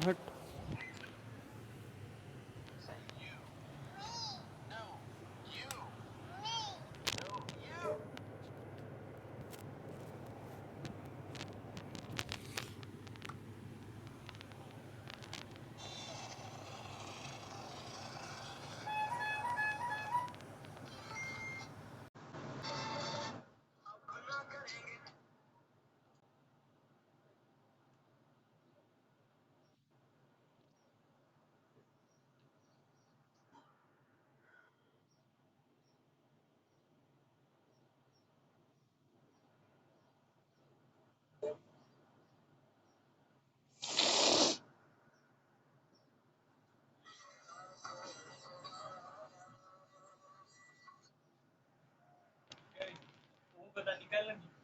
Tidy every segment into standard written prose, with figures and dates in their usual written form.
हट। वो पता निकल लगी।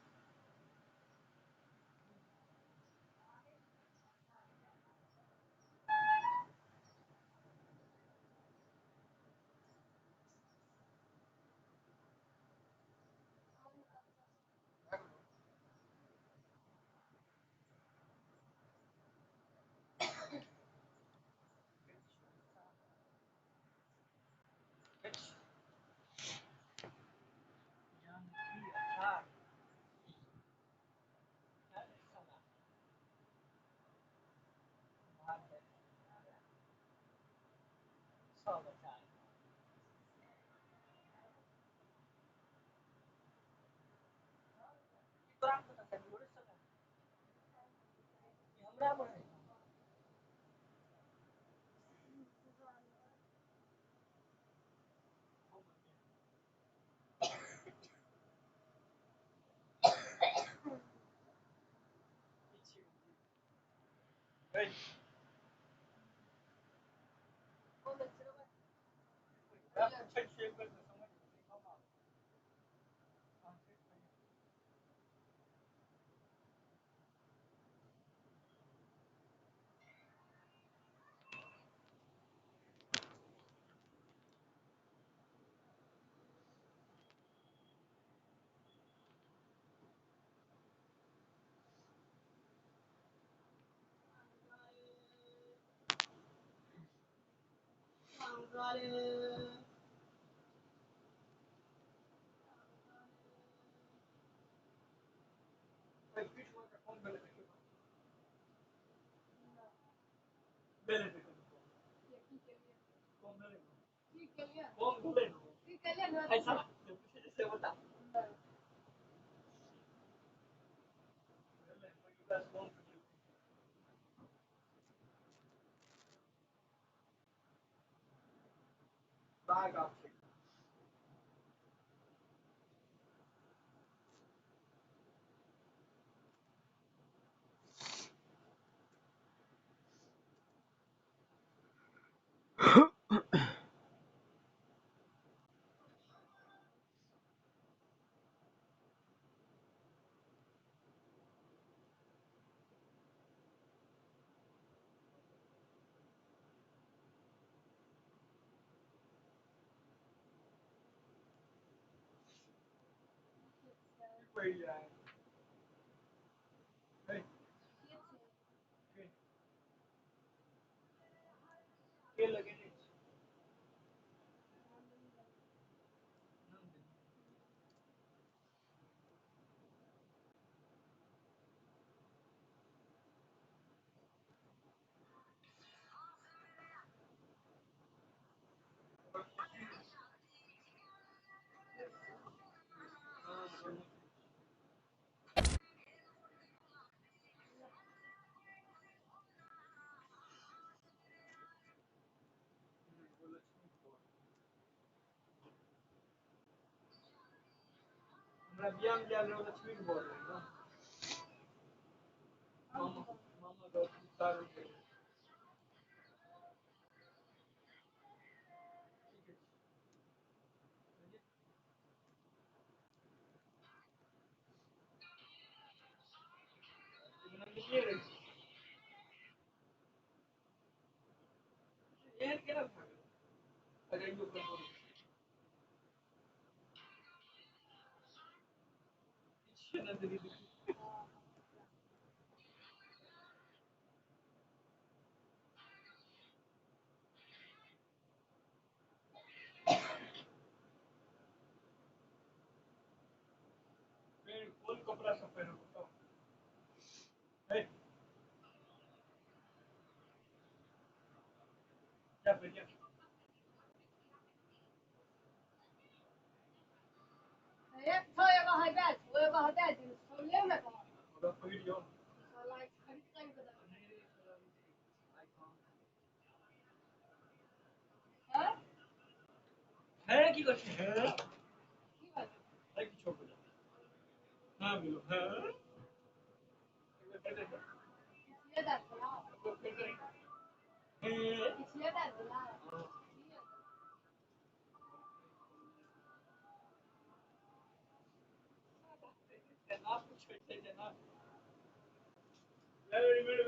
है की करछे है है की छोड़ दे हां बोलो हां आप कुछ करते थे ना वेरी गुड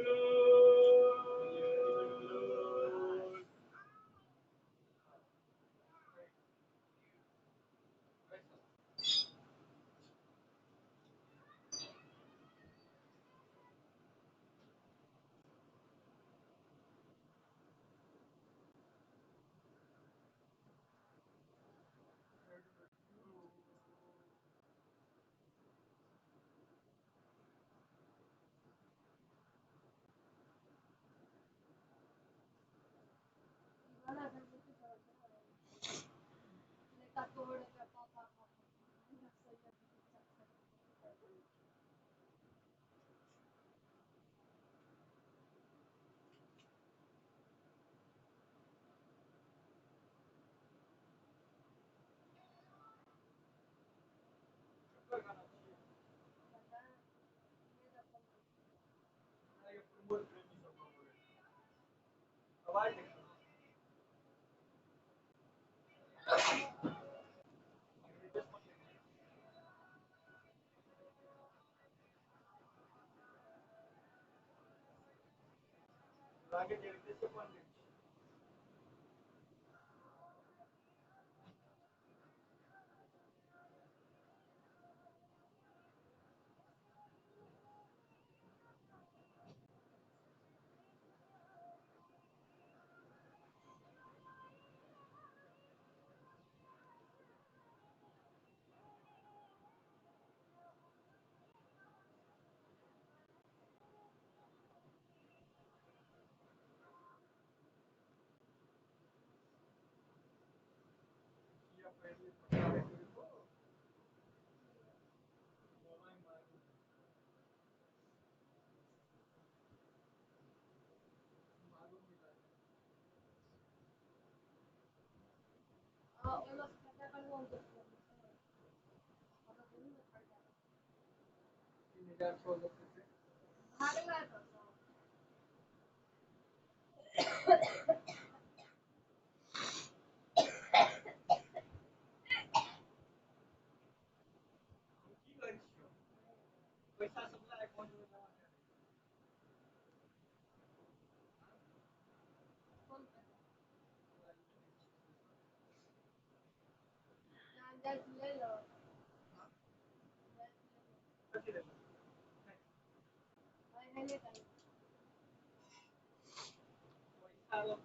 आवाज आगे देखते से कौन किया पहले छोड़ देते थे की करछियो पैसा सबला अकाउंट में जमा कर दे पैसा लो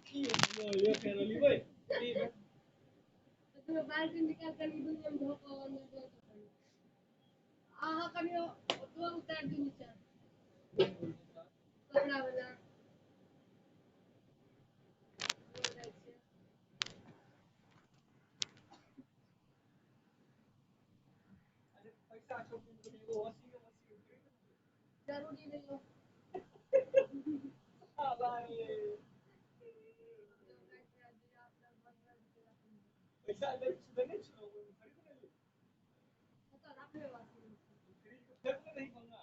की ये फेरली भाई पैसा छोड़ के वो वसी भाई पैसा ले नहीं छो खरीद ले फेंक नहीं बंगा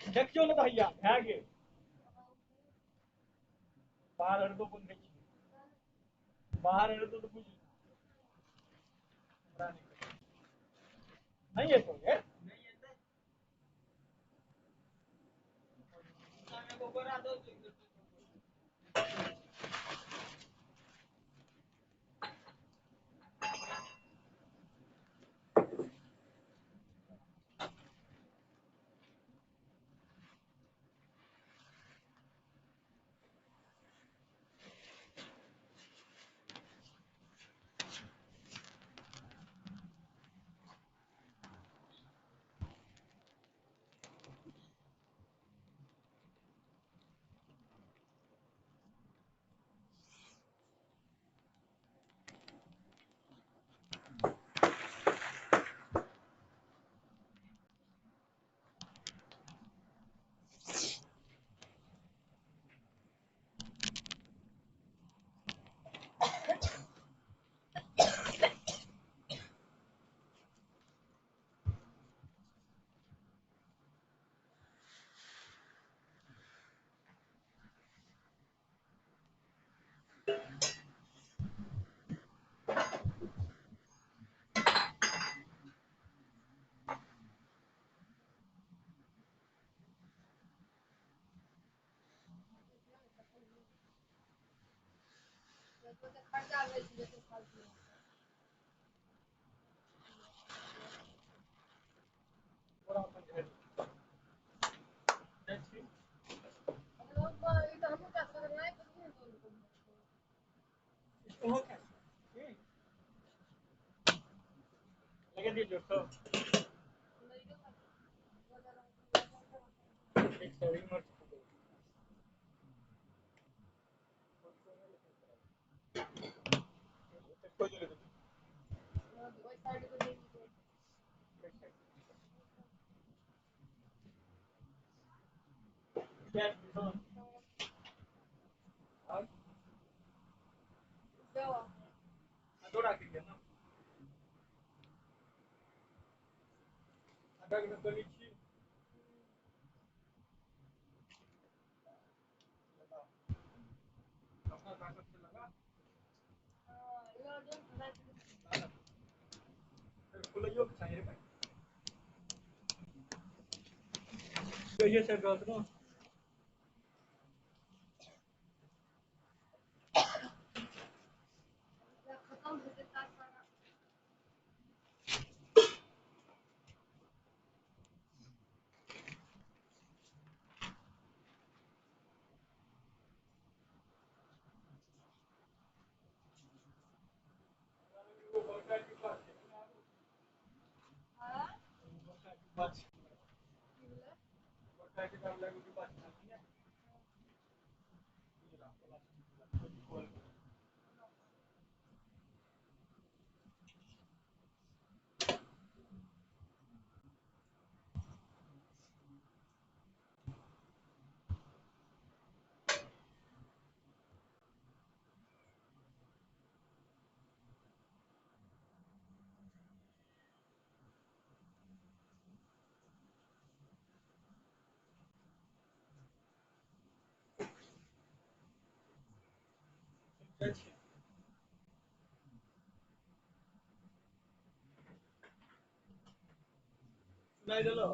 देखियो ना भैया भए गेल बाहर हर दो बंद बाहर हर दो तो कुछ नहीं है तो ये लगे दीजिए तो एक सौ ही मत कोई नहीं क्या और थोड़ा कीजिए ना आधा घंटा तो लीजिए अपना ताकत से लगा फिर खुलाइयो के चाहिए भाई तो ये सब बात ना वो बड़का की बात है बात बड़का की दाम लगे की बात है सुनाई देलो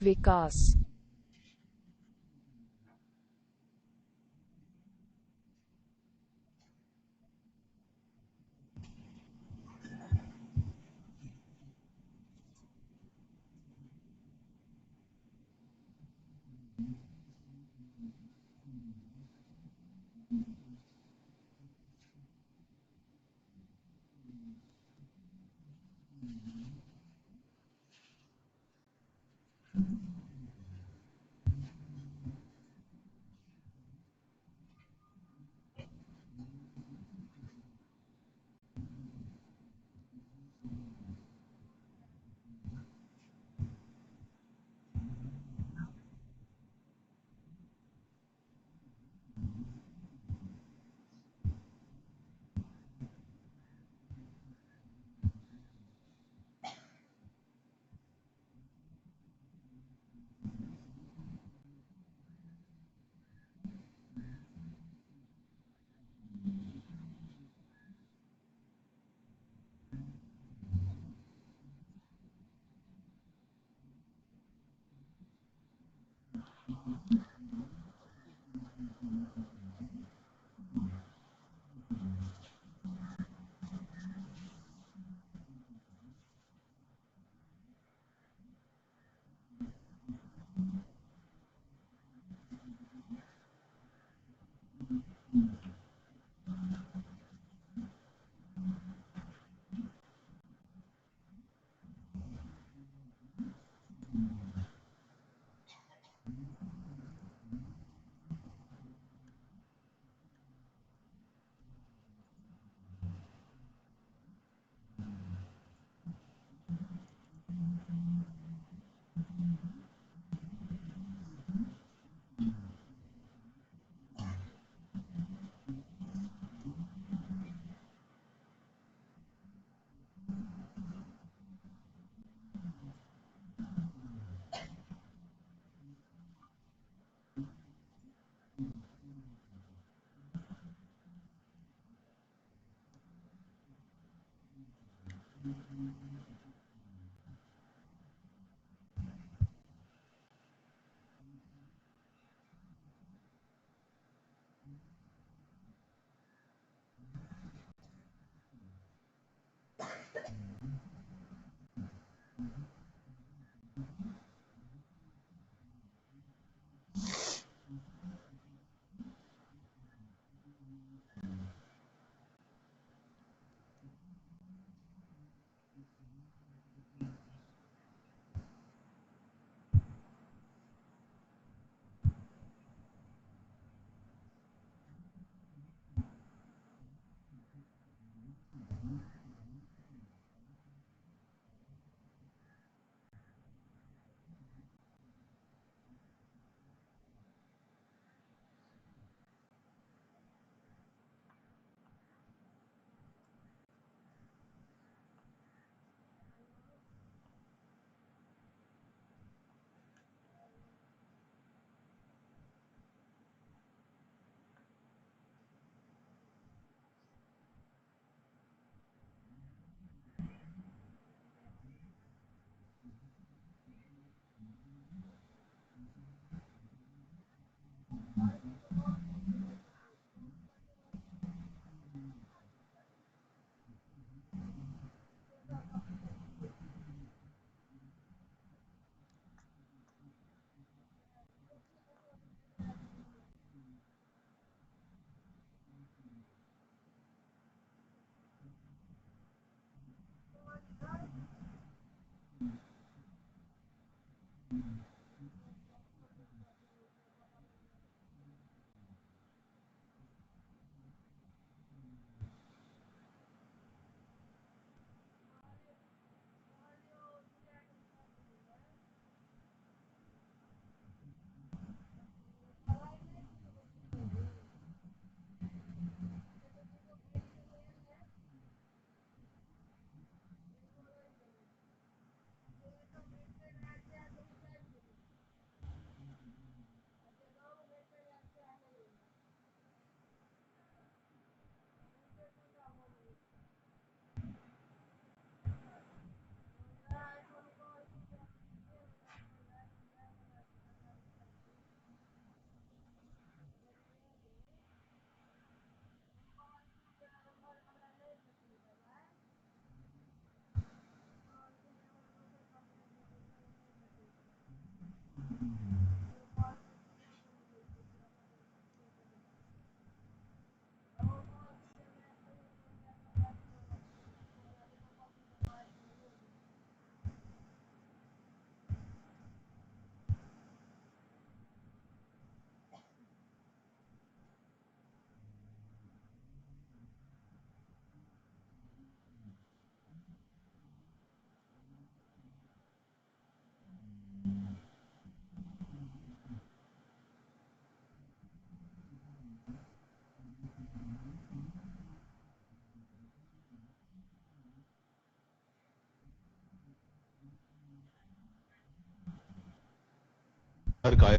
विकास हर काय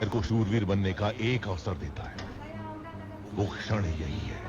मेरे को शूरवीर बनने का एक अवसर देता है, वो क्षण यही है।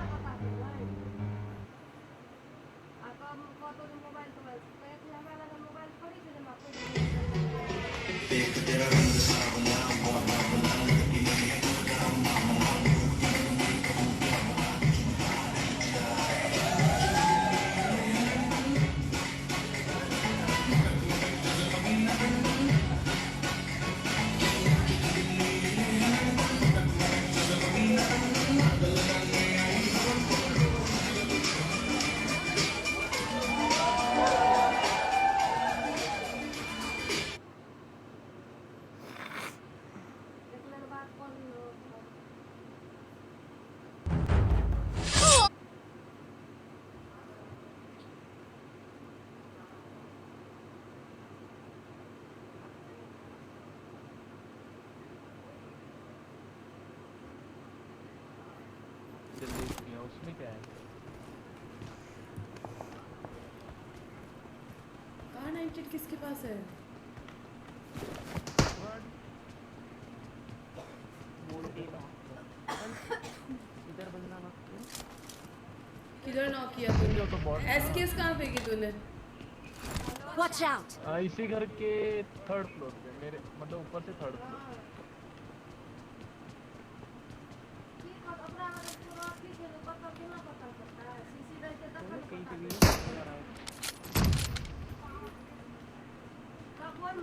उसमें क्या है? कहाँ 98 किसके पास है? इधर बंदा मत किधर नॉक किया तूने? एसकेएस कहाँ फेंकी तूने? Watch out! इसी घर के थर्ड फ्लोर पे, मेरे मतलब ऊपर से थर्ड फ्लोर।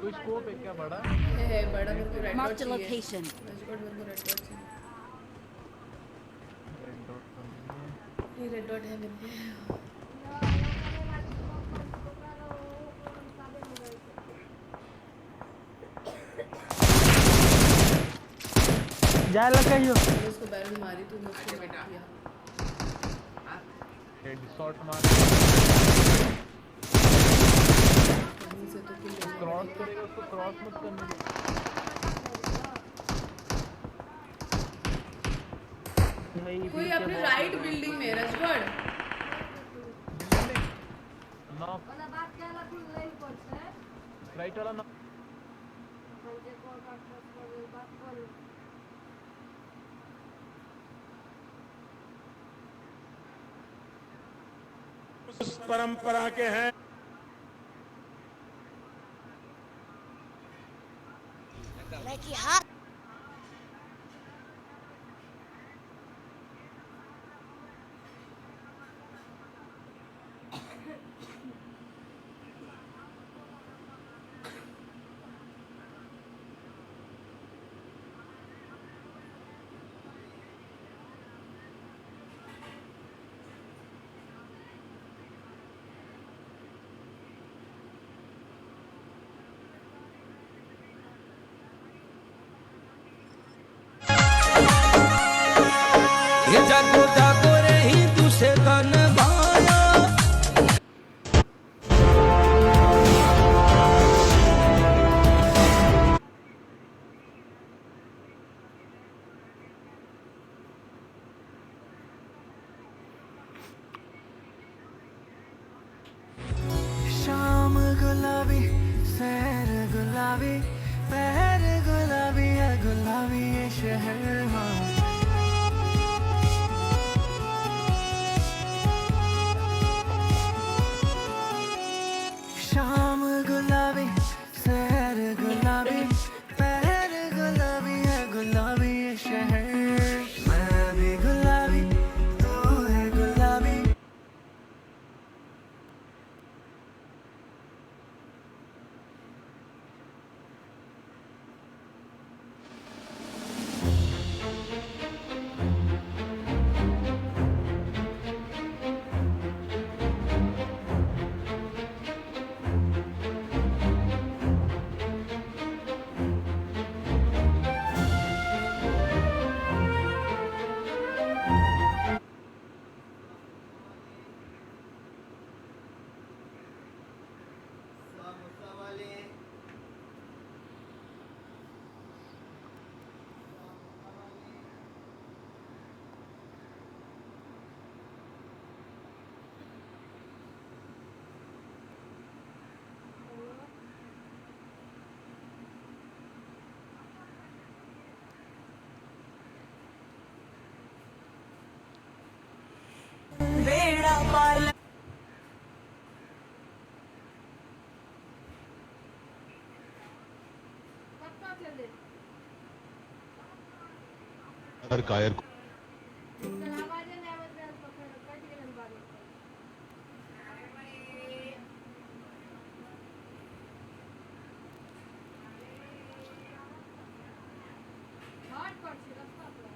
कोई स्कोप है क्या बड़ा? है बड़ा, मेरे को रेड डॉट Marked a चाहिए। location. मेरे को रेड डॉट चाहिए। रेड डॉट तो नहीं है। ये रेड डॉट है मेरे पे। जा लगा यो मैंने उसको बैरल मारी, तूने उसको नॉक किया। हेड शॉट मार कहीं से तो किल लेना क्रॉस पड़ेगा। करेगा, उसको क्रॉस मत करने दे। कोई अपने राइट बिल्डिंग में रजगढ़। नॉक राइट वाला नॉक। उस परंपरा के हैं। Like hot. पक्का चले हर कायर को चल आवाज़ नहीं आवत रहा पकड़ कट के बात हार्ड पर से रास्ता पर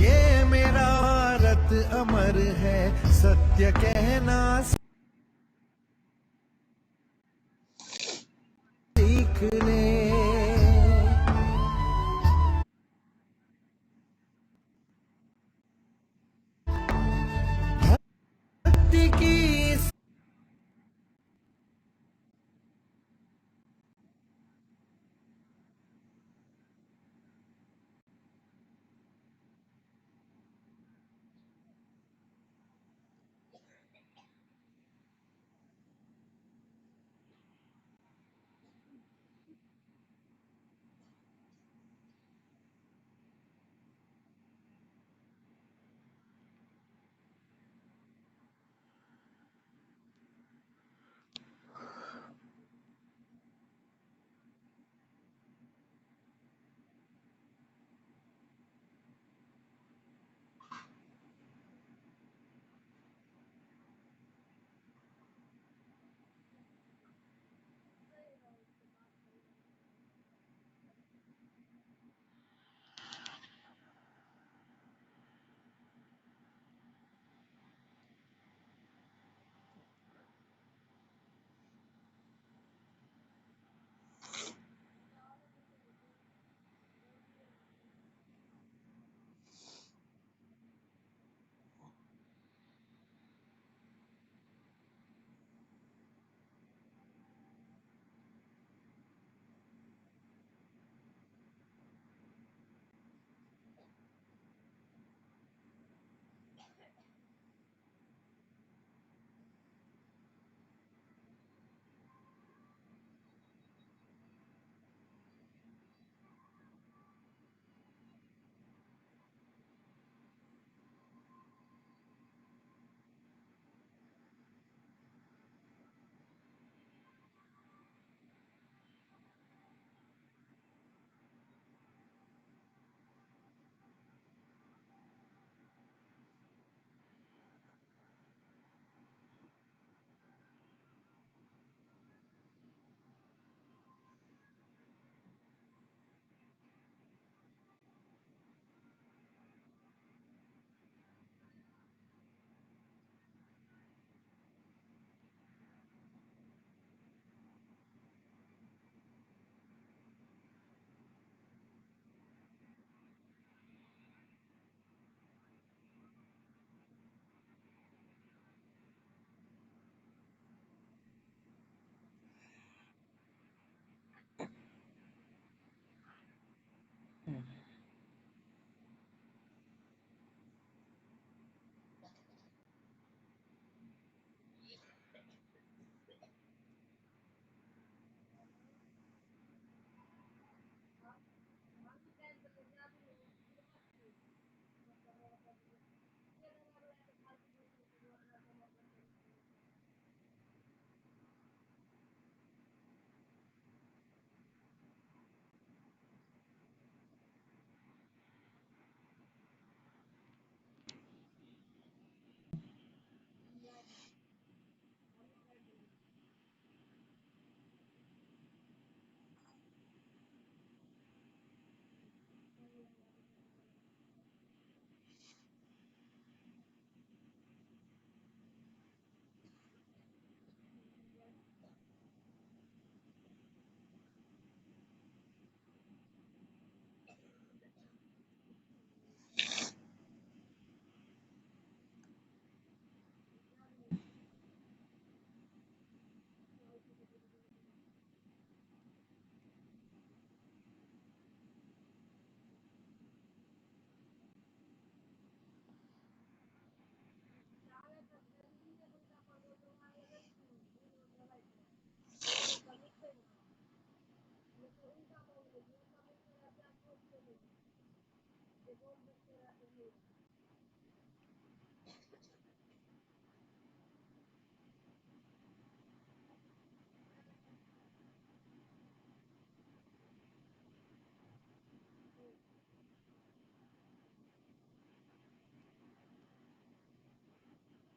ये मेरा भारत अमर है, सत्य कहना सीख ले। भक्ति की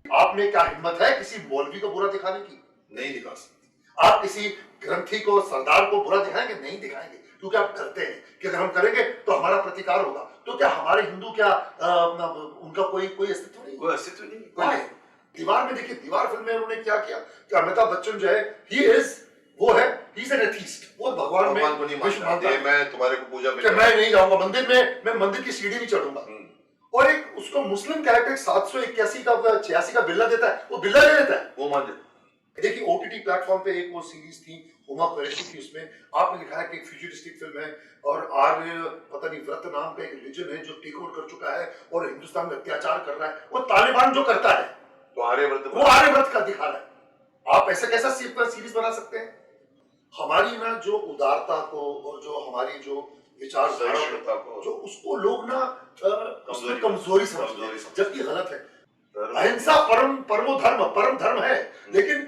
आपने क्या हिम्मत है किसी मौलवी को बुरा दिखाने की? नहीं दिखा सकते। आप किसी ग्रंथी को, सरदार को बुरा दिखाएंगे? नहीं दिखाएंगे, क्योंकि आप डरते हैं कि अगर हम करेंगे तो हमारा प्रतिकार होगा। तो क्या हमारे हिंदू क्या उनका कोई अस्तित्व नहीं? कोई अस्तित्व नहीं, कोई नहीं। दीवार में देखिए, दीवार फिल्म में उन्होंने क्या किया कि अमिताभ बच्चन जो है वो है एन एथीस्ट, वो भगवान को नहीं मानता। मैं तुम्हारे को पूजा में मैं नहीं जाऊंगा मंदिर में, मैं मंदिर की सीढ़ी नहीं चढ़ूंगा। और एक उसको मुस्लिम कैरेक्टर 781 का 86 का बिल्ला देता है, वो बिल्ला ले लेता है, वो मान जाता है। देखिए ओटीटी प्लेटफॉर्म पे एक वो सीरीज थी, हुमा कुरैशी थी, उसमें आपने लिखा है कि एक फ्यूचरिस्टिक फिल्म है और आर्य पता नहीं व्रत नाम का एक रिलीजन है जो टेक ओवर कर चुका है और हिंदुस्तान में अत्याचार कर रहा है। वो तालिबान जो करता है तो आर्यव्रत का दिखा रहा है। आप ऐसा कैसा सीरीज बना सकते हैं? हमारी ना जो उदारता को और जो हमारी जो विचारधारा को जो उसको लोग ना उसमें कमजोरी समझते हैं, जबकि गलत है। अहिंसा परम धर्म है, लेकिन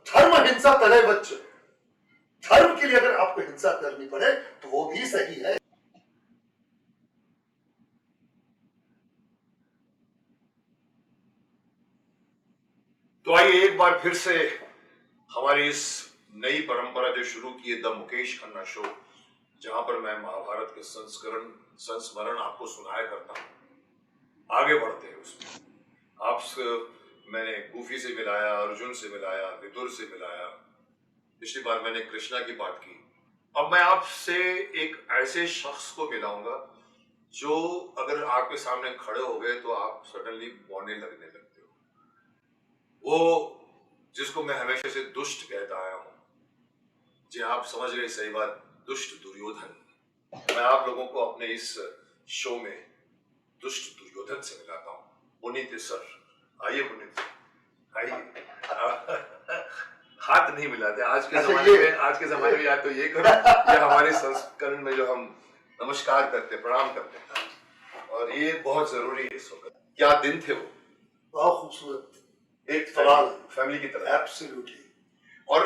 धर्म हिंसा तले बच्चे। धर्म के लिए अगर आपको हिंसा करनी पड़े तो वो भी सही है। तो आइए एक बार फिर से हमारी इस नई परंपरा जो शुरू की है, द मुकेश खन्ना शो, जहां पर मैं महाभारत के संस्मरण आपको सुनाया करता हूं, आगे बढ़ते हैं उसमें। मैंने गूफी से मिलाया, अर्जुन से मिलाया, विदुर से मिलाया, पिछली बार मैंने कृष्णा की बात की। अब मैं आपसे एक ऐसे शख्स को मिलाऊंगा जो अगर आपके सामने खड़े हो गए तो आप सडनली बौने लगने लगते हो। वो जिसको मैं हमेशा से दुष्ट कहता आया हूं, जी आप समझ रहे सही बात, दुष्ट दुर्योधन। मैं आप लोगों को अपने इस शो में दुष्ट दुर्योधन से मिलाता हूं। पुनीत सर, आइए पुनीत, आइए। हाथ नहीं मिलाते आज के जमाने में, या तो ये करो या हमारे संस्करण में जो हम नमस्कार करते, प्रणाम करते हैं, और ये बहुत जरूरी है इस वक्त। क्या दिन थे वो, बहुत खूबसूरत, एक फैमिली की तरह। एब्सोल्युटली। और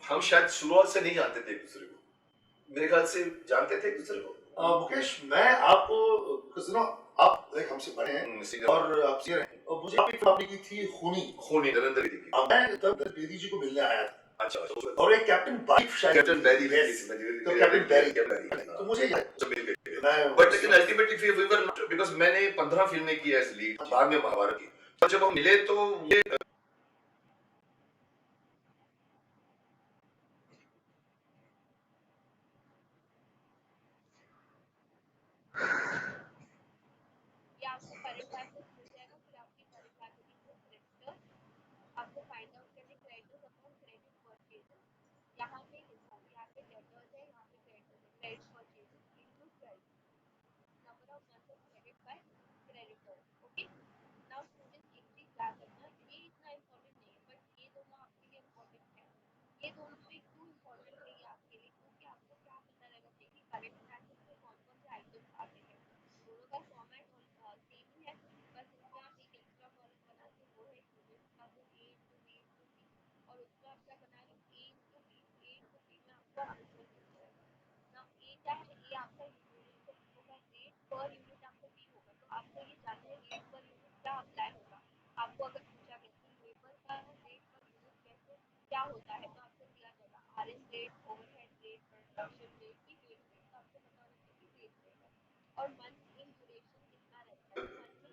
हम शायद शुरुआत से नहीं जानते थे एक दूसरे को, मेरे ख्याल से जानते थे एक दूसरे को। मुकेश, मैं आपको सुनो, आप लाइक हमसे बड़े हैं और आप सीनियर हैं, और मुझे आपने की थी खूनी नरेंद्र बेदी की। मैं तब बेदी जी को मिलने आया था। अच्छा, और एक कैप्टन बैरी शायद, कैप्टन बैरी, तो कैप्टन बैरी, तो मुझे बट लेकिन ultimately we were not, because मैंने 15 फिल्में की एज लीड, बाद में महाभारत की, तो जब हम मिले तो ये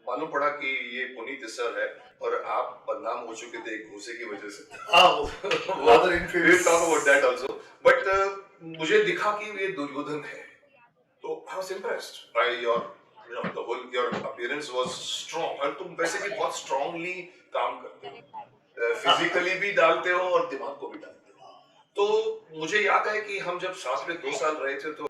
मालूम पड़ा कि ये पुनीत सर है और आप बदनाम हो चुके थे एक घूसे की वजह से। बट मुझे दिखा कि ये दुर्योधन है, तो I was impressed by your the whole, your appearance was strong, और तुम वैसे भी बहुत स्ट्रांगली काम करते हो, फिजिकली भी डालते हो और दिमाग को भी डालते हो। तो मुझे याद है कि हम जब साथ में 2 साल रहे थे, तो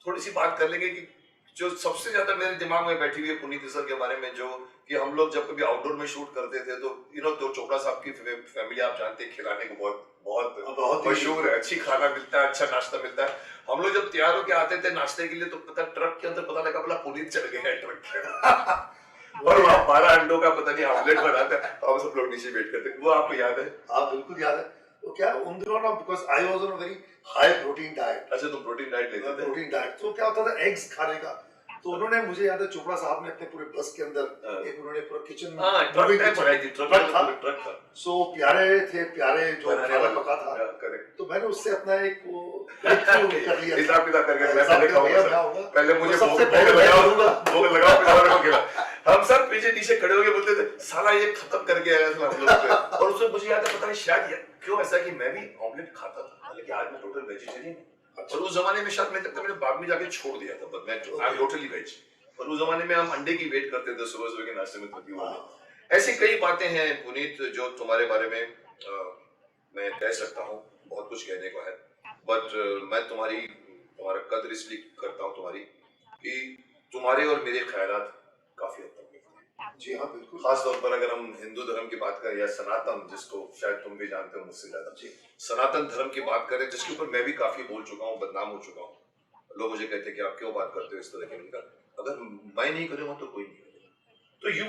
थोड़ी सी बात कर लेंगे कि जो सबसे ज्यादा मेरे दिमाग में बैठी हुई है पुनीत सर के बारे में, जो कि हम लोग जब कभी आउटडोर में शूट करते थे, तो तो चोपड़ा साहब की फैमिली आप जानते हैं, खिलाने को बहुत मशहूर है, अच्छी खाना मिलता है, अच्छा नाश्ता मिलता है। हम लोग जब तैयार होकर आते थे नाश्ते के लिए, तो पता ट्रक के अंदर पता लगा बोला पुनीत चल गए हैं ट्रक के और वहाँ 12 अंडों का पता नहीं ऑमलेट बनाता है, और सब लोग नीचे वेट करते। वो आपको याद है? हाँ बिल्कुल याद है। तो क्या उन दिनों ना, because I was on a very high protein diet. अच्छा, तुम प्रोटीन डाइट लेते थे? प्रोटीन डाइट, तो क्या होता था एग्स खाने का, तो उन्होंने, मुझे याद है चोपड़ा साहब ने अपने पूरे बस के अंदर एक उन्होंने पूरा किचन ट्रक था, सो प्यारे जो खाना पका था, तो मैंने उससे अपना एक वो कर लिया, हिसाब किताब करके मैं पहले मुझे भोग लगाओ हम सब पीछे नीचे खड़े होके बोलते थे साला ये खत्म करके आया था हम लोग पे। और उसमें मुझे याद है, पता नहीं शायद क्यों ऐसा कि मैं भी ऑमलेट खाता था, लेकिन आज मैं टोटल वेजिटेरियन। और उस जमाने में शायद मैंने बाद में जाके छोड़ दिया था, बट मैं आई एम टोटली वेज। और उस जमाने में हम अंडे की वेट करते थे सुबह के नाश्ते में तकरीबन। ऐसी कई बातें हैं पुनीत जो तुम्हारे बारे में मैं कह सकता हूँ, बहुत कुछ कहने को है, बट मैं तुम्हारा कदर इसलिए करता हूँ तुम्हारी, कि तुम्हारे और मेरे ख्यालात काफी हद तक। जी हाँ बिल्कुल। खास तौर पर अगर हम हिंदू धर्म की बात करें, या सनातन, जिसको शायद तुम भी जानते हो मुझसे ज्यादा, सनातन धर्म की बात करें, जिसके ऊपर मैं भी काफी बोल चुका हूँ, बदनाम हो चुका हूँ। लोग मुझे कहते हैं कि आप क्यों बात करते हो इस तरह के, अगर मैं नहीं करूँगा तो कोई नहीं करेगा। तो यू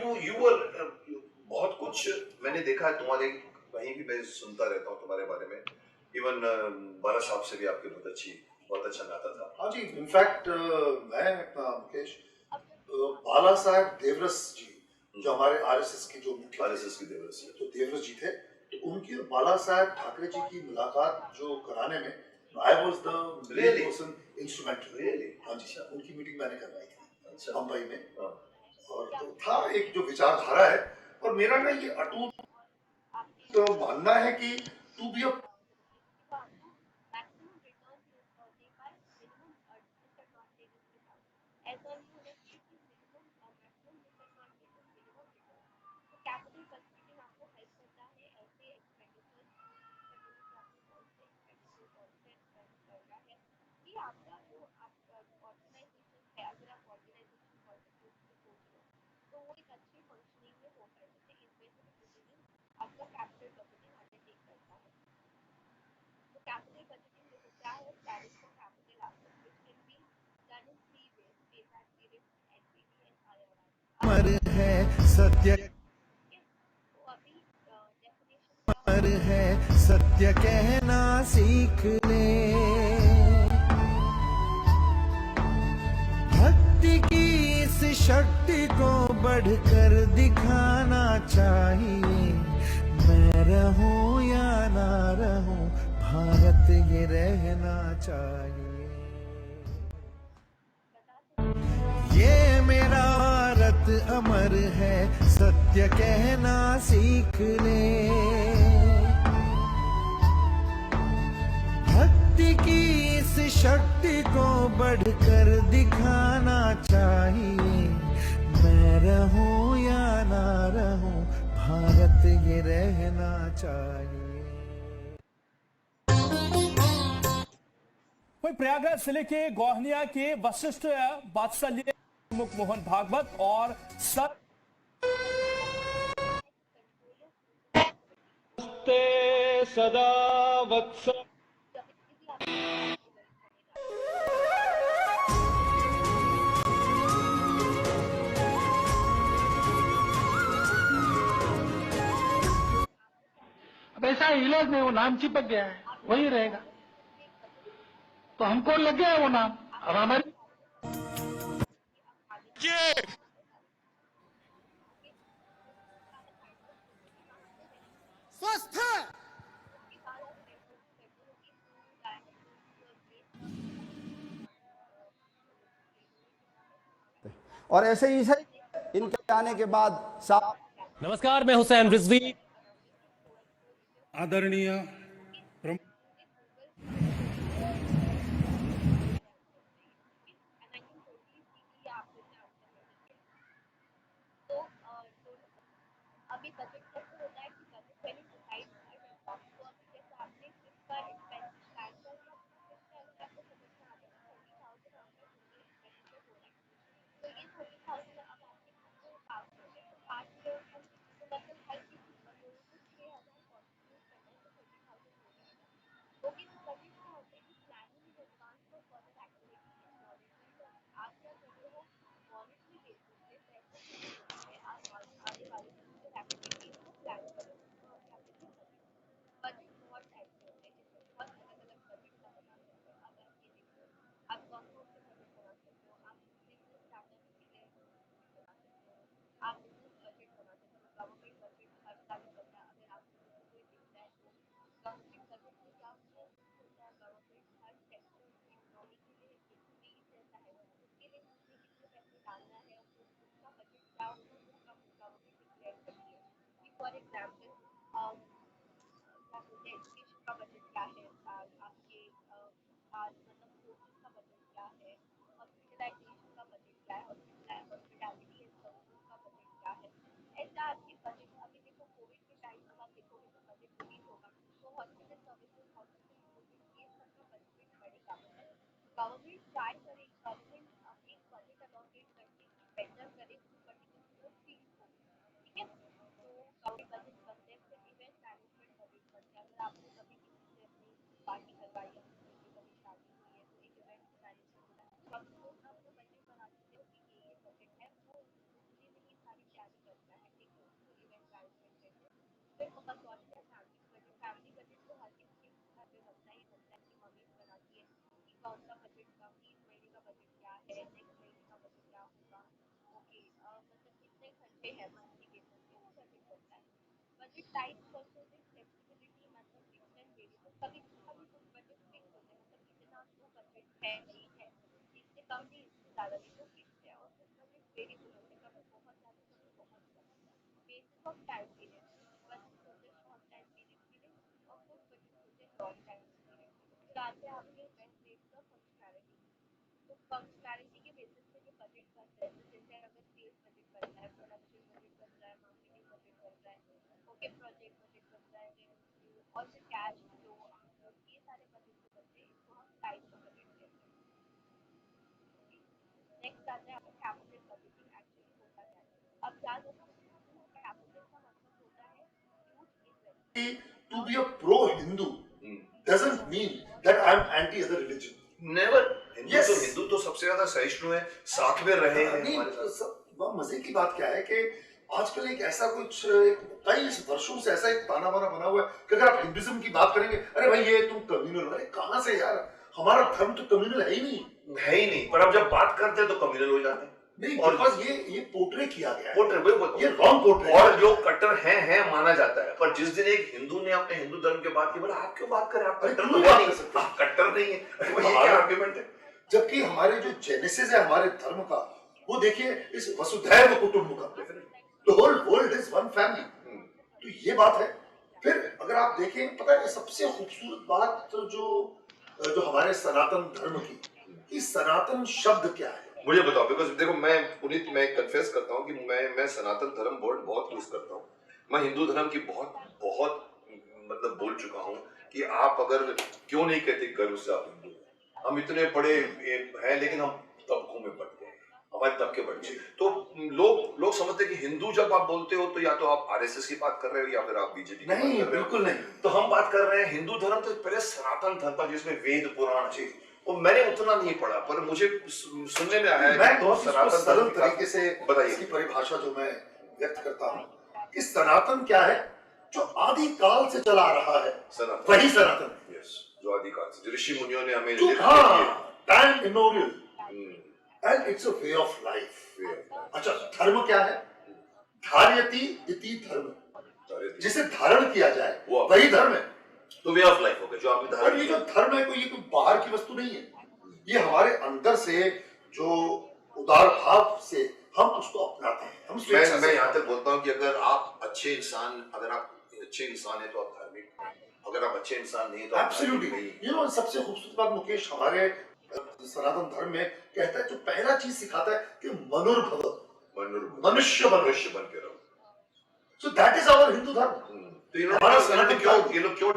बहुत कुछ मैंने देखा है तुम्हारे, कहीं भी मैं सुनता रहता हूँ तुम्हारे बारे में। इवन बाला साहब से भी आपके बहुत अच्छा नाता था। हाँ जी, इनफैक्ट मैं मुकेश, बाला साहब देवरस जी जो हमारे आरएसएस की जो मुख्य आरएसएस की देवरस जी थे, तो उनकी और बाला साहब ठाकरे जी की मुलाकात जो कराने में I was the main person instrumental. हाँ जी, उनकी मीटिंग मैंने करवाई थी मुंबई में, और तो था एक जो विचारधारा है, और मेरा ना ये अटूट तो मानना है कि टू बी अ अमर है सत्य, अमर है सत्य कहना सीख ले। भक्ति की इस शक्ति को बढ़कर दिखाना चाहिए। मैं रहूं या ना रहूं, भारत ये रहना चाहिए। ये मेरा भारत अमर है, सत्य कहना सीख ले। भक्ति की इस शक्ति को बढ़कर दिखाना चाहिए। मैं रहूं या ना रहूं, भारत ये रहना चाहिए। वही प्रयागराज जिले के गोहनिया के वशिष्ठ वात्सल्य मुख मोहन भागवत और सदा वत्स अब ऐसा इलाज नहीं, वो नाम चिपक गया है, वही रहेगा। तो हमको लग गया है वो नाम, अब हमारी स्वस्थ और ऐसे ही इनके आने के बाद नमस्कार, मैं हुसैन रिजवी। आदरणीय अभी बजट कैसे होता है कि बजट पहले डिसाइड किया जाता है। तो अभी जैसे आपने इसका एक्सपेंस प्लान कर लिया, अगर आपको समझ में आ गया 30,000 आपका एक्सपेंडिचर हो रहा है, तो ये 30,000 अब आपके जो काम होंगे तो 8 लोग हम तो मतलब हर किसी लोगों को 6,000 कॉन्ट्रीब्यूट करना है, तो 30,000 हो जाएगा। ओके, तो बजट क्या होता है कि planning advance for further activities. आप क्या कर रहे हो, मॉनिटरी बेसिस पे पैसे आप आने वाले एक्टिविटीज को प्लान करो। बजट बहुत टाइप के होते हैं, जिसमें बहुत अलग अलग बजट का बना सकते हो। अगर ये देखो, आप गवर्नमेंट से बजट बना सकते हो, आप बिजनेस स्टार्टअप के लिए बना सकते हो, आप बिजनेस बजट बना सकते हो। गवर्नमेंट बजट हर साल बनता है। अगर आपको कोई दिखता है तो गवर्नमेंट बजट में क्या होता है, गवर्नमेंट हर सेक्टर इकोनॉमी के लिए एक फीस देता है, उसके लिए उसने कितने पैसे डालना है, उसका बजट क्या होगा, उसका गवर्नमेंट डिक्लेयर करती है। फॉर एग्जाम्पल क्या बोलते हैं, एजुकेशन का बजट क्या है, आपके मतलब कोर्सेज का बजट क्या है, हॉस्पिटलाइजेशन का बजट क्या है, हॉस्पिटैलिटी एंड सर्विसेज का बजट क्या है। ऐसा आपके बजट, अभी देखो कोविड के टाइम में आप देखोगे तो बजट रिलीज होगा, तो हॉस्पिटल सर्विसेज, हॉस्पिटल इक्विपमेंट, ये सबका बजट बढ़ेगा। मतलब गवर्नमेंट ट्राई करे, गवर्नमेंट एक बजट अलॉकेट करके बेटर करे पर्टिकुलर फील्ड को, ठीक है। तो गवर्नमेंट बजट बनते हैं, फिर इवेंट मैनेजमेंट बजट बनते हैं। अगर आपने कभी किसी से अपनी पार्टी करवाई है, कभी शादी हुई है, तो एक इवेंट मैनेजमेंट होता है। तो आप लोग अपना बजट बनाते हो कि ये बजट है, वो उसके लिए ये सारी तैयारी करता है, ठीक है। तो इवेंट मैनेजमेंट कहते हैं। फिर बहुत और क्या, फैमिली बजट। फैमिली बजट तो हर किसी के घर पे बनता ही बनता है कि मम्मी बनाती है कि कौन सा बजट का, कि इस महीने का बजट क्या है, नेक्स्ट महीने का बजट क्या होगा। ओके, मतलब कितने खर्चे हैं मंथली बेसिस पे, वो बजट बनता है। बजट टाइप्स ऑल्सो फ्लेक्सिबिलिटी, मतलब फिक्स एंड वेरिएबल। कभी कभी कुछ बजट फिक्स होते हैं, मतलब इतना तो बजट है नहीं है, इससे कम नहीं, इससे ज़्यादा नहीं, तो फिक्स है। और कुछ बजट वेरिएबल होते हैं, कभी बहुत ज़्यादा, कभी बहुत कम। Basis of time period, budget होते हैं शॉर्ट टाइम पीरियड के लिए, और कुछ बजट होते हैं लॉन्ग टाइम पीरियड। फिर आते हैं आपके बेस्ट ऑफ फंक्शनैलिटी। तो फंक्शनैलिटी के बेसिस पे जो बजट बनता है, जैसे अगर सेल्स बजट बनता है, प्रोडक्शन बजट बनता है, मार्केटिंग बजट बनता है, ओके, प्रोजेक्ट बजट बनता है, रेवेन्यू और फिर कैश फ्लो, ये सारे बजट जो बनते हैं इसको हम टाइप ऑफ बजट कहते हैं। नेक्स्ट आता है आपका कैपिटल बजटिंग। एक्चुअली होता क्या है, अब याद रखो, कैपिटल का मतलब होता है huge investment. To be a pro-Hindu doesn't mean that I am anti other religion. Never. Hindu Yes. तो हिंदू तो सबसे ज्यादा सहिष्णु है, साथ में रहे हैं नहीं, हमारे साथ। वह मजे की बात क्या है कि आजकल एक ऐसा कुछ कई वर्षों से ऐसा एक ताना बाना बना हुआ है कि अगर आप हिंदुइज्म की बात करेंगे, अरे भाई ये तुम कम्युनल, अरे कहां से यार, हमारा धर्म तो कम्युनल है ही नहीं, पर अब जब बात करते हैं तो कम्युनल हो जाते हैं। नहीं, बिकॉज ये पोर्ट्रे किया गया है, पोर्ट्रे, ये रॉन्ग पोर्ट्रे, और जो कट्टर हैं माना जाता है, पर जिस दिन एक हिंदू ने अपने हिंदू धर्म की बात की, बोला आप क्यों बात करें, आप कट्टर तो नहीं कर सकते, आप कट्टर नहीं है, ये क्या आर्गुमेंट है? जबकि हमारे जो जेनेसिस है हमारे धर्म का, वो देखिए इस वसुधैव कुटुंबकम, the whole world is one family, तो ये बात है। फिर अगर आप देखें, पता है सबसे खूबसूरत बात तो जो हमारे सनातन धर्म की, कि सनातन शब्द क्या है, मुझे बताओ, बिकॉज देखो मैं पुनीत, मैं कन्फेस करता हूँ कि मैं सनातन धर्म वर्ड बहुत यूज करता हूँ। मैं हिंदू धर्म की बहुत मतलब बोल चुका हूँ कि आप अगर क्यों नहीं कहते गर्व से आप हिंदू हैं, हम इतने बड़े हैं लेकिन हम तबकों में बढ़ गए, हमारे तबके बढ़ गए, तो लोग समझते हैं कि हिंदू जब आप बोलते हो तो या तो आप आरएसएस की बात कर रहे हो या फिर आप बीजेपी की नहीं, बात कर रहे हो। बिल्कुल नहीं। तो हम बात कर रहे हैं हिंदू धर्म, तो पहले सनातन धर्म था जिसमें वेद पुराण थे, वो मैंने उतना नहीं पढ़ा, पर मुझे सुनने में आया है, मैं बहुत सरल तरीके से बताइए इसकी परिभाषा जो मैं व्यक्त करता हूँ कि सनातन क्या है, जो आदि काल से चला आ रहा है, सनातन, वही सनातन, यस, जो आदि काल से, जो ऋषि मुनियों ने हमें time immemorial, and it's a way of life. अच्छा, धर्म क्या है? धार्यति इति धर्म, जिसे धारण किया जाए वही धर्म है, तो वे ऑफ लाइफ हो गया जो आपने धारण किया। ये जो धर्म है ये कोई बाहर की वस्तु नहीं है, ये हमारे अंदर से जो उदार भाव से हम उसको अपनाते हैं। मैं यहाँ तक बोलता हूँ कि अगर आप अच्छे इंसान है तो आप धार्मिक, अगर आप अच्छे इंसान नहीं तो एब्सोल्युटली। यू नो, सबसे खूबसूरत बात मुकेश हमारे सनातन धर्म में कहता है, जो पहला चीज सिखाता है कि मनुर्भव, मनुष्य बन के रहो। So that is our Hindu dharma. तो हमारा सनातन क्यों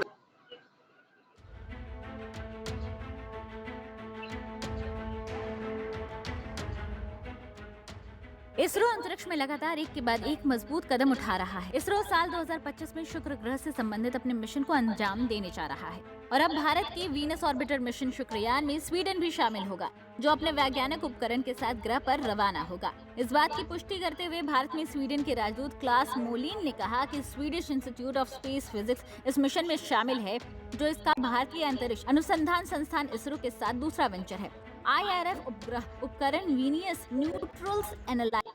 इसरो अंतरिक्ष में लगातार एक के बाद एक मजबूत कदम उठा रहा है। इसरो साल 2025 में शुक्र ग्रह से संबंधित अपने मिशन को अंजाम देने जा रहा है और अब भारत के वीनस ऑर्बिटर मिशन शुक्रयान में स्वीडन भी शामिल होगा, जो अपने वैज्ञानिक उपकरण के साथ ग्रह पर रवाना होगा। इस बात की पुष्टि करते हुए भारत में स्वीडन के राजदूत क्लास मोलिन ने कहा कि Swedish institute of space physics इस मिशन में शामिल है, जो इसका भारतीय अंतरिक्ष अनुसंधान संस्थान इसरो के साथ दूसरा वेंचर है। IRF उपकरण वीनियस न्यूट्रल्स एनालाइज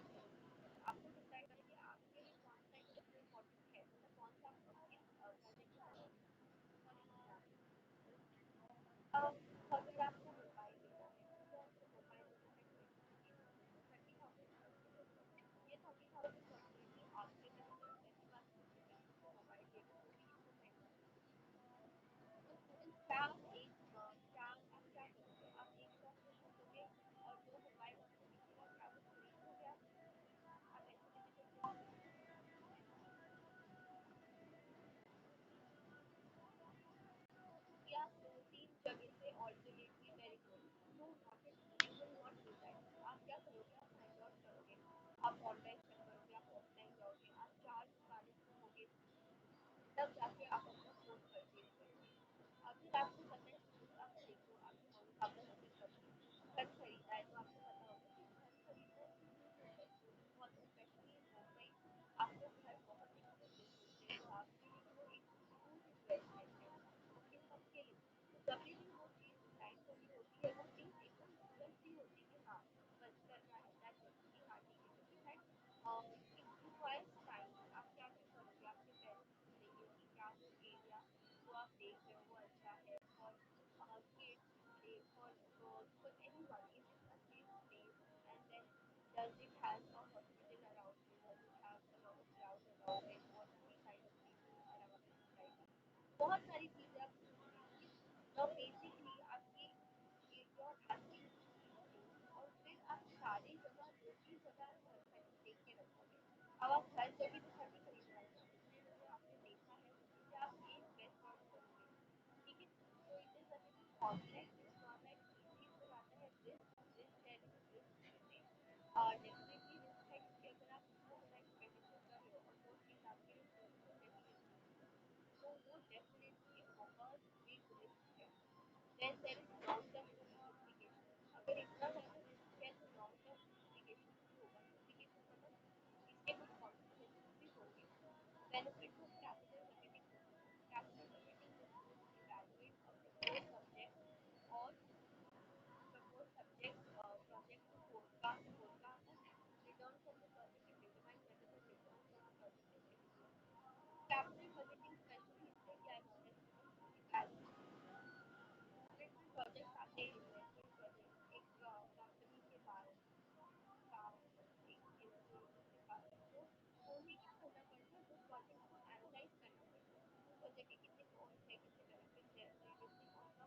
प्रोजेक्ट के कितने कॉस्ट है, कितने बेनिफिट्स है, प्रीवियसली कौन सा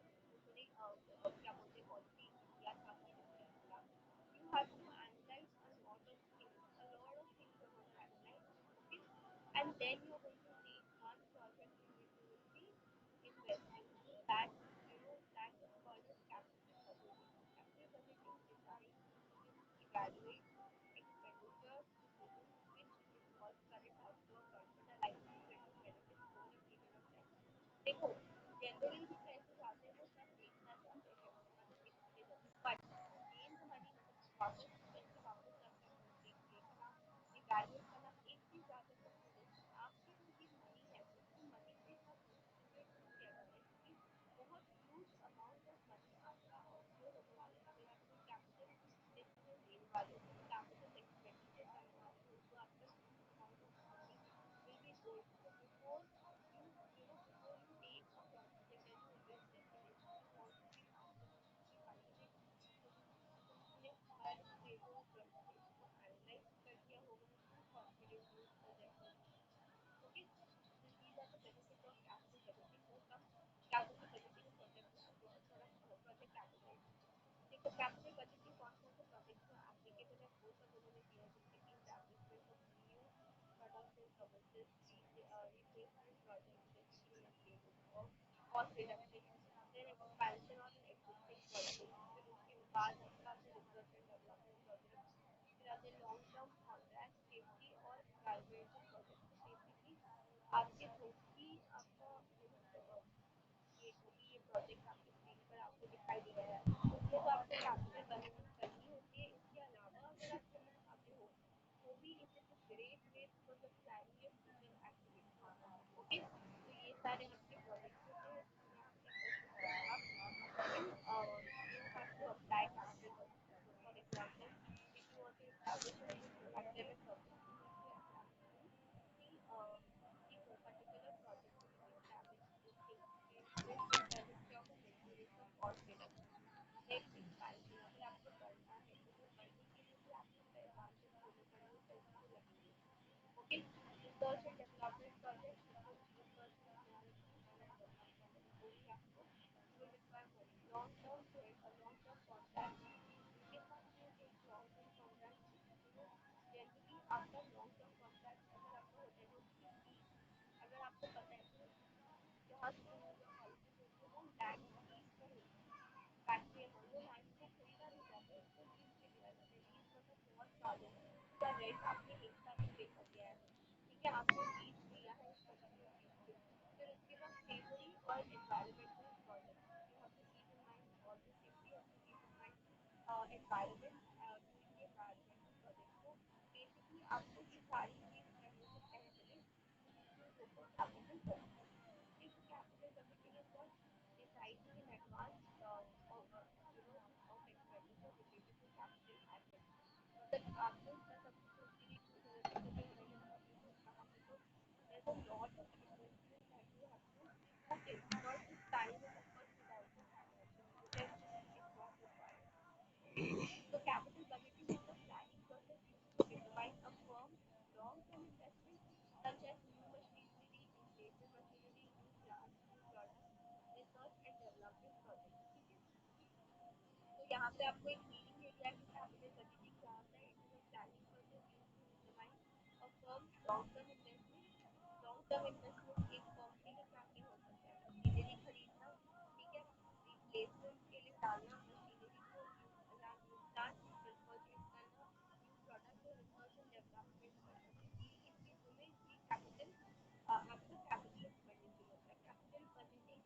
उसने क्या बोलते हैं पॉलिसी किया था, किया था. You have to analyze a lot of things you have to analyze, okay, and then you're going to take one project in which you will be investing. So that that is called as capital budgeting. Capital budgeting decides, evaluate expenditure decisions which involve current outflow budget are likely to produce benefits over a period of time. देखो generally जो पैसे जाते हैं वो सब एक साथ जाते हैं, मतलब इकट्ठे जाते हैं, बट गेन मनी मतलब वापस पैसे वापस जाते हैं वो देखना, इवैल्यूएट करना. एक चीज याद रखो स्टूडेंट्स, आपकी जो ये मनी है उसको मनी के साथ कंसिडरेट नहीं किया जाता है, क्योंकि बहुत ह्यूज अमाउंट ऑफ मनी आपका आउटफ्लो होने वाला है. अगर आप कोई कैपिटल डिसीजन लेने वाले हो, कोई कैपिटल एक्सपेंडिचर करने वाले हो, तो आपका huge amount of money will be going. So before before you take a project and you invest in it, you want to be evaluate तुमने हर क्रिएटिव प्रोजेक्ट को एनालाइज कर दिया होगा to confident use project. Okay, so these are the benefits of capital budgeting. वो कम capital budgeting project में आते हैं, थोड़ा प्रोजेक्ट कैपिटल. देखो कैपिटल बजटिंग कौन कौन से प्रोजेक्ट में एप्लीकेबल है वो सब उन्होंने दिया है, जैसे कि establishment of new products and services, replacement project जैसे कि मेंटेनेंस और cost reduction, then expansion on existing project, फिर उसके बाद आपका आता है रिसर्च एंड डेवलपमेंट प्रोजेक्ट, फिर आते हैं लॉन्ग टर्म कॉन्ट्रैक्ट, सेफ्टी और एनवायरमेंटल प्रोजेक्ट. तो बेसिकली आपके जो भी आपका ये प्रोजेक्ट आपके स्क्रीन पर आपको दिखाई दे रहा है, उसमें तो आपको कैपिटल बजटिंग करनी होती है. इसके अलावा अगर आप करना चाहते हो तो भी it is a great way for the planning your future activities. Okay, तो ये सारे आपके प्रोजेक्ट्स होते हैं जिसमें आपने क्वेश्चन पूछा you have to apply capital budgeting. So for example if you want to establish a new academic service, you need to establish the particular project to be established. of maintenance of cost reduction. Next expansion, अगर आपको बढ़ना है तो वो बढ़ने के लिए भी आपको ब्रांचेस खोलने पड़ेंगे, पैसे तो लगेंगे. Okay, research and development project, research में नया चीज नया डेवलप करना है, वो भी आपको will require money. Long term contract, इनके साथ भी होते हैं लॉन्ग टर्म कॉन्ट्रैक्ट. जनरली आपका लॉन्ग टर्म कॉन्ट्रैक्ट अगर आपका होता है जैसे कि अगर आपको पता है जहाँ स्कूल या कॉलेजेस होते हैं वो लैंड लीज पर होती है, फैक्ट्री है मान लो लैंड को खरीदा नहीं जाता है, उसको लीज पे दिया जाता है. लीज मतलब फॉर चार्जेस, उसका रेंट आपने एक साथ पे कर दिया है, ठीक है, आपने लीज लिया है इस पर्टिकुलर चीज पे. फिर उसके बाद सेफ्टी और environmental project, you have to keep in mind all the safety, have to keep in mind environment, doing the environmental project. तो बेसिकली आपको ये सारी चीज करने से पहले you need to go for capital budgeting. Okay, so capital budgeting is what deciding in advance of expenditure related to capital assets. मतलब आपको इतना सब कुछ सोचने की कोई जरूरत नहीं. जैसे मैंने अभी कहा था, तो there's a lot of investment that you have to put in, not just time and effort without which is not required. So capital budgeting is the planning process used to determine a firm's long-term investment, such as new machinery, replacement machinery, new plants, new products, research and development projects. ठीक है, तो यहाँ पे आपको एक meaning मिल गया कि capital budgeting क्या होता है. It is a planning process used to determine a firm's long term investment. Long term investment एक फर्म के लिए क्या क्या हो सकता है, मशीनरी खरीदना, ठीक है, रिप्लेसमेंट के लिए डालना मशीनरी को, न्यू प्लांट परचेज करना, न्यू प्रोडक्ट और रिसर्च एंड डेवलपमेंट करना. तो ये इन चीजों में ये कैपिटल आपका कैपिटल एक्सपेंडिचर होता है. कैपिटल बजटिंग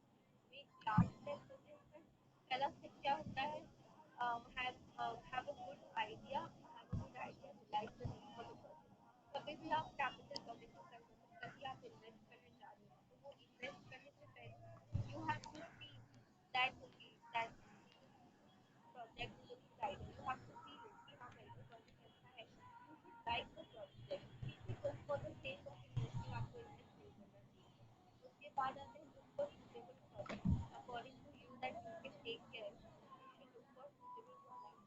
में 4 स्टेप्स होते हैं इसमें. पहला स्टेप क्या होता है, have a good idea, realize the need for the project. कभी भी आप कैपिटल बजटिंग कर रहे हो, कभी आप इन्वेस्ट करने जा रहे हो, तो वो इन्वेस्ट करने से पहले you have to see that okay that project is a good idea. You have to feel it कि हाँ भाई ये प्रोजेक्ट अच्छा है. You should like the project, ठीक है, just for the sake of investing आपको इन्वेस्ट नहीं करना चाहिए. उसके बाद आते हैं look for suitable project according to you that you can take care. You should look for suitable product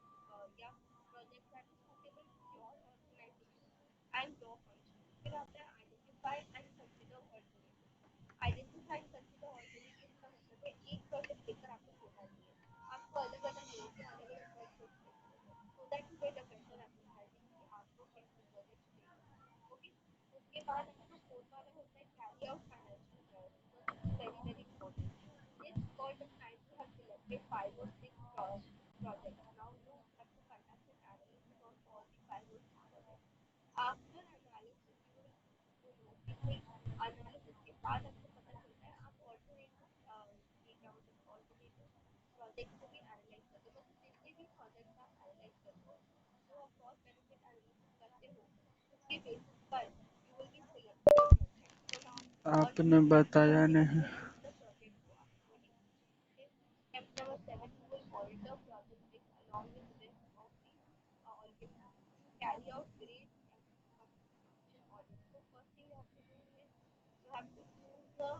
या project that is suitable to your organization and your function. फिर आता है identify and consider alternatives. Identify फिर the question exercise कि आपको कैसे project चाहिए। Okay, उसके बाद आपको फोर्थ वाला होता है carry out financial plan, very very important. इस point of time you have selected 5 or 6 projects. Now you have to conduct an analysis of all the 5 or 6 projects. After analysis you will analysis के बाद आपको पता चलता है आप alternative ये क्या होता है ऑल्टरनेटिव प्रोजेक्ट को भी एनालाइज करते हो। मतलब जितने भी प्रोजेक्ट आप एनालाइज करते हो जो आप कॉस्ट बेनिफिट एनालिसिस करते हो उसके बेसिस पर यू विल बी सिलेक्टेड। आपने बताया नहीं। Step number 7, you will monitor project risk along with risk of the organism. Carry out great execution audit. So first thing you have to do is you have to choose the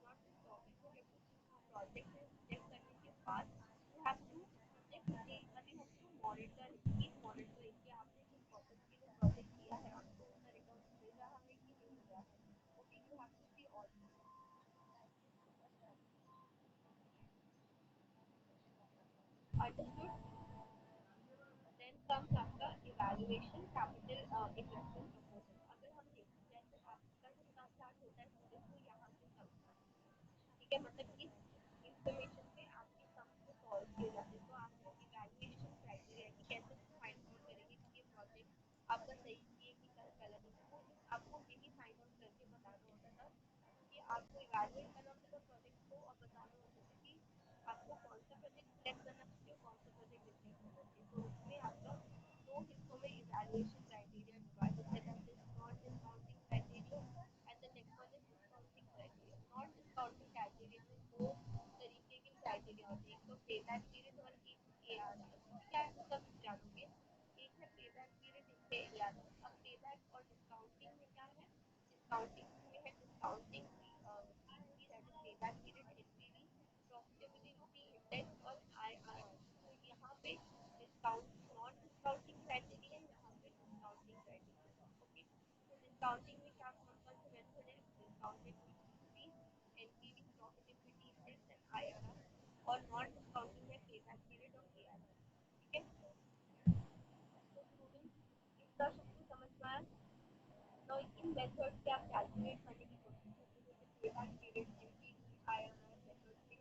not the topic, you have to choose the project and check करने के बाद you have to monitor keep monitoring कि आपने जिस purpose के लिए project किया है आपको उसका रिटर्न मिल रहा है कि नहीं मिल रहा है। Okay, you have to see all this. Understood? Then comes आपका evaluation capital investment proposal. अगर हम देखें जैसे आपका जो स्टार्ट होता है स्टूडेंट को यहाँ से सम, ठीक है, मतलब इस इंफॉर्मेशन पे आपके सम्स को सॉल्व किए जाते हैं। तो आपको इवैल्यूएशन क्राइटेरिया कि कैसे फाइंड आउट करेंगे कि ये प्रोजेक्ट आपका सही है कि गलत है, तो आपको यही फाइंड आउट करके बताना होता था कि आपको इवैल्यूएट करना होता था प्रोजेक्ट को और बताना होता था कि आपको कौन सा प्रोजेक्ट सिलेक्ट करना चाहिए कौन सा प्रोजेक्ट रिजेक्ट करना चाहिए। तो उसमें आपका 2 हिस्सों में इवैल्यूएशन क्राइटेरिया डिवाइड होता है, that is non discounting criteria and the next one is discounting criteria. Non discounting criteria में 2 तरीके के क्राइटेरिया होते हैं, एक तो पेबैक पीरियड और एक एआरआर। क्या है सब जानोगे, एक है पेबैक पीरियड, एक है एआरआर। अब पेबैक और डिस्काउंटिंग में क्या है, डिस्काउंटिंग में है discounting PV that is payback period, NPV profitability index और आईआरआर। तो यहाँ पे डिस्काउंट नॉन डिस्काउंटिंग क्राइटेरिया है, यहाँ पे डिस्काउंटिंग क्राइटेरिया। ओके, तो डिस्काउंटिंग में क्या कौन कौन से मेथड है, discounted PV, NPV profitability index and IRR, और नॉन डिस्काउंटिंग में पेबैक पीरियड और एआरआर। ठीक है, तो स्टूडेंट्स इतना सबको समझ में आया। तो इन मेथड से आप कैलकुलेट करने की कोशिश करते हो, जैसे payback period, NPV, IRR method से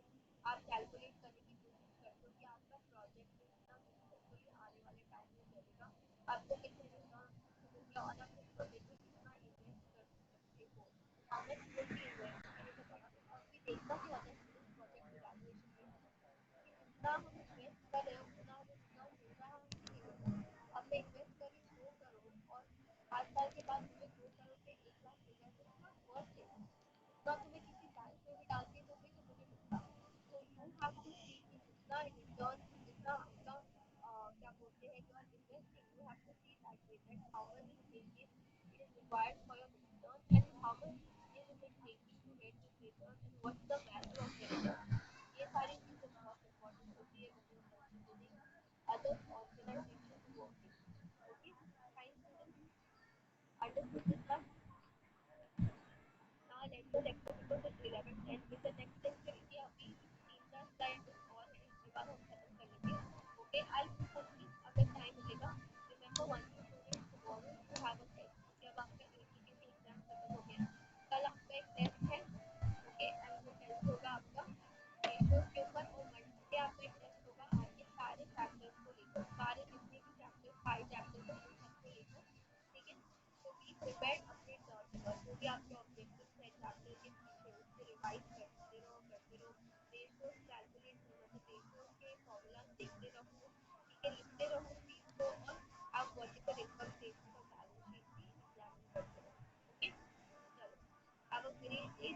आप कैलकुलेट करने की कोशिश करते हो कि आपका प्रोजेक्ट कितना सक्सेसफुली आने वाले टाइम में चलेगा, आपको कितने रिटर्न मिलेंगे और आप इस प्रोजेक्ट में कितना इन्वेस्ट कर सकते हो, how much you will be investing in the project. और भी देखना क्या होता है स्टूडेंट्स प्रोजेक्ट इवैल्यूएशन में कि जितना हम इन्वेस्ट कर रहे हैं उतना हमें रिटर्न मिल रहा है कि नहीं मिल रहा है। हमने इन्वेस्ट करी 2 करोड़ और 5 साल के बाद तुम्हें 2 करोड़ पे 1 लाख मिल रहा है, तो इतना वर्थ इट। उतना तुम्हें किसी बैंक में भी डाल के दोगे तो तुम्हें मिलता। तो यू हैव टू सी कि जितना रिटर्न जितना आपका क्या बोलते हैं you are investing, you have to see that way that how much it is required for your return and how much is it taking to get this return and what's the value of the return. ये सारी चीजें बहुत important होती है when you are considering other organizations working. Okay fine students, understood this one? Now let the lecture because it's 11:10 in the next lecture ये अभी 3-4 slide और है, इसके बाद हम खत्म कर लेंगे। ओके, I'll focus अगर टाइम मिलेगा। Remember one thing students, tomorrow you have a test। जब आपका एटी के एग्जाम खत्म हो गया, कल आपका एक टेस्ट है। ओके, एंड वो टेस्ट होगा आपका रेशियोज के ऊपर और मंडे आपका एक टेस्ट होगा आपके सारे चैप्टर्स को लेकर, सारे जितने भी चैप्टर 5 चैप्टर्स हैं उन सबको लेकर। ठीक है, तो बी प्रिपेयर्ड, अपने जो भी आपके ऑब्जेक्टिव्स है चैप्टर के पीछे उससे रिवाइज करते रहो रेशियोज कैलकुलेट मतलब रेशियोज के फॉर्मूलाज देखते रहो। ठीक है, लिखते रहो चीज को और आप वर्टिकल इनकम स्टेटमेंट और बैलेंस शीट भी एग्जामिन करते रहो। ओके, चलो हैव अ ग्रेट डे।